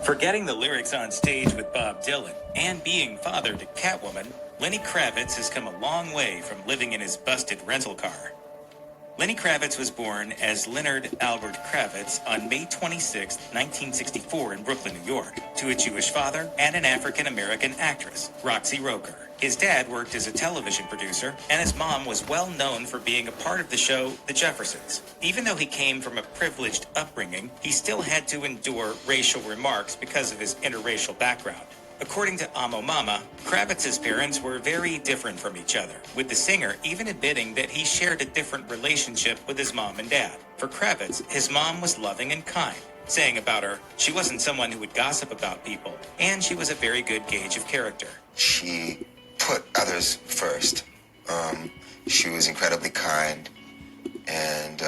Forgetting the lyrics on stage with Bob Dylan and being father to Catwoman, Lenny Kravitz has come a long way from living in his busted rental car. Lenny Kravitz was born as Leonard Albert Kravitz on May 26, 1964 in Brooklyn, New York, to a Jewish father and an African-American actress, Roxy Roker. His dad worked as a television producer, and his mom was well known for being a part of the show The Jeffersons. Even though he came from a privileged upbringing, he still had to endure racial remarks because of his interracial background. According to Amo Mama, Kravitz's parents were very different from each other, with the singer even admitting that he shared a different relationship with his mom and dad. For Kravitz, his mom was loving and kind, saying about her, she wasn't someone who would gossip about people, and she was a very good gauge of character. She put others first. She was incredibly kind and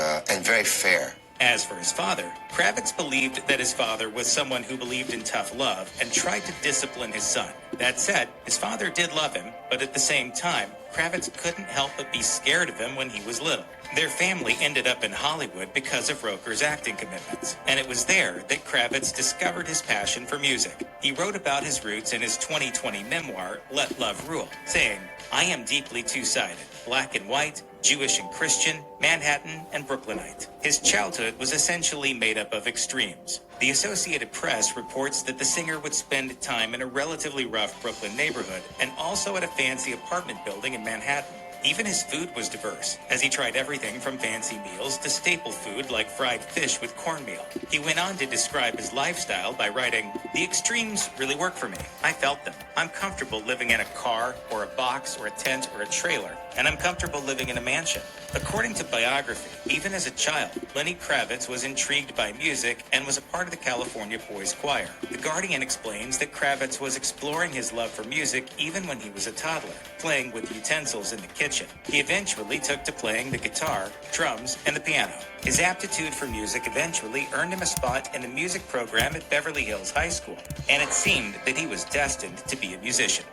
very fair. As for his father, Kravitz believed that his father was someone who believed in tough love and tried to discipline his son. That said, his father did love him, but at the same time, Kravitz couldn't help but be scared of him when he was little. Their family ended up in Hollywood because of Roker's acting commitments, and it was there that Kravitz discovered his passion for music. He wrote about his roots in his 2020 memoir, Let Love Rule, saying, "I am deeply two-sided, black and white, Jewish and Christian, Manhattan and Brooklynite." His childhood was essentially made up of extremes. The Associated Press reports that the singer would spend time in a relatively rough Brooklyn neighborhood and also at a fancy apartment building in Manhattan. Even his food was diverse, as he tried everything from fancy meals to staple food like fried fish with cornmeal. He went on to describe his lifestyle by writing, "The extremes really work for me. I felt them. I'm comfortable living in a car or a box or a tent or a trailer, and I'm comfortable living in a mansion." According to biography, even as a child, Lenny Kravitz was intrigued by music and was a part of the California Boys Choir. The Guardian explains that Kravitz was exploring his love for music even when he was a toddler, playing with utensils in the kitchen. He eventually took to playing the guitar, drums, and the piano. His aptitude for music eventually earned him a spot in the music program at Beverly Hills High School, and it seemed that he was destined to be a musician.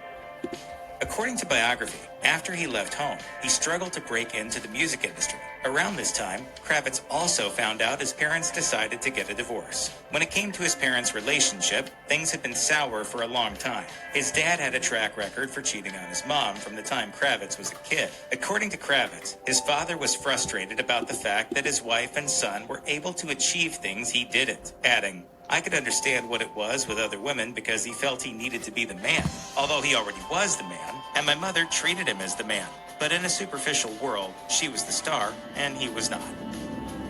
According to biography, after he left home, he struggled to break into the music industry. Around this time, Kravitz also found out his parents decided to get a divorce. When it came to his parents' relationship, things had been sour for a long time. His dad had a track record for cheating on his mom from the time Kravitz was a kid. According to Kravitz, his father was frustrated about the fact that his wife and son were able to achieve things he didn't, adding, "I could understand what it was with other women because he felt he needed to be the man, although he already was the man, and my mother treated him as the man. But in a superficial world, she was the star, and he was not."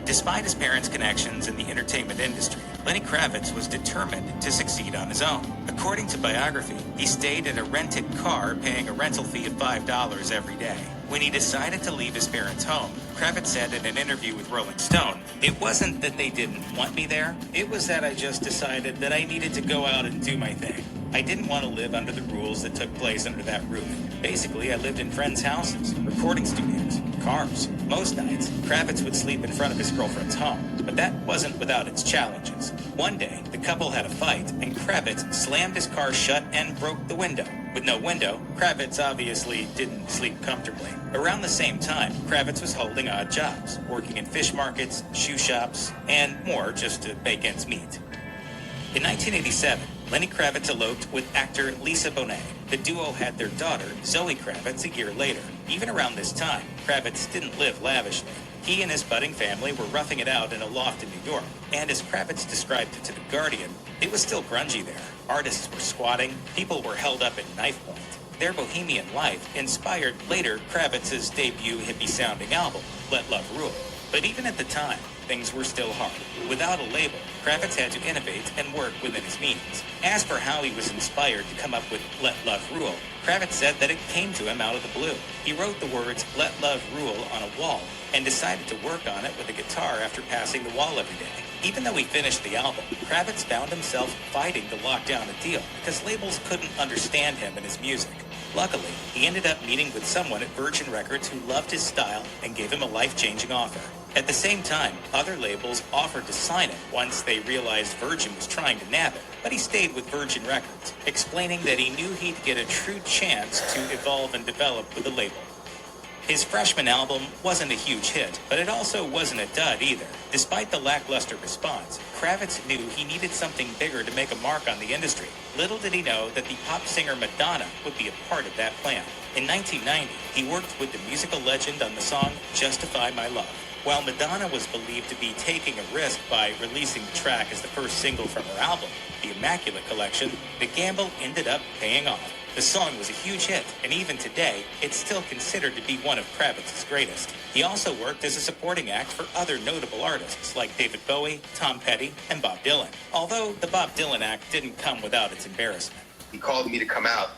Despite his parents' connections in the entertainment industry, Lenny Kravitz was determined to succeed on his own. According to biography, he stayed in a rented car paying a rental fee of $5 every day. When he decided to leave his parents' home, Kravitz said in an interview with Rolling Stone, "It wasn't that they didn't want me there. It was that I just decided that I needed to go out and do my thing. I didn't want to live under the rules that took place under that roof. Basically, I lived in friends' houses, recording studios, cars. Most nights, Kravitz would sleep in front of his girlfriend's home, but that wasn't without its challenges. One day, the couple had a fight, and Kravitz slammed his car shut and broke the window. With no window, Kravitz obviously didn't sleep comfortably. Around the same time, Kravitz was holding odd jobs, working in fish markets, shoe shops, and more just to make ends meet. In 1987, Lenny Kravitz eloped with actor Lisa Bonet. The duo had their daughter, Zoe Kravitz, a year later. Even around this time, Kravitz didn't live lavishly. He and his budding family were roughing it out in a loft in New York, and as Kravitz described it to The Guardian, it was still grungy there. Artists were squatting, people were held up at knife point. Their bohemian life inspired later Kravitz's debut hippie-sounding album, Let Love Rule. But even at the time, things were still hard. Without a label, Kravitz had to innovate and work within his means. As for how he was inspired to come up with Let Love Rule, Kravitz said that it came to him out of the blue. He wrote the words Let Love Rule on a wall and decided to work on it with a guitar after passing the wall every day. Even though he finished the album, Kravitz found himself fighting to lock down a deal because labels couldn't understand him and his music. Luckily, he ended up meeting with someone at Virgin Records who loved his style and gave him a life-changing offer. At the same time, other labels offered to sign him once they realized Virgin was trying to nab him, but he stayed with Virgin Records, explaining that he knew he'd get a true chance to evolve and develop with the label. His freshman album wasn't a huge hit, but it also wasn't a dud either. Despite the lackluster response, Kravitz knew he needed something bigger to make a mark on the industry. Little did he know that the pop singer Madonna would be a part of that plan. In 1990, he worked with the musical legend on the song Justify My Love. While Madonna was believed to be taking a risk by releasing the track as the first single from her album, The Immaculate Collection, the gamble ended up paying off. The song was a huge hit, and even today, it's still considered to be one of Kravitz's greatest. He also worked as a supporting act for other notable artists like David Bowie, Tom Petty, and Bob Dylan. Although the Bob Dylan act didn't come without its embarrassment. He called me to come out.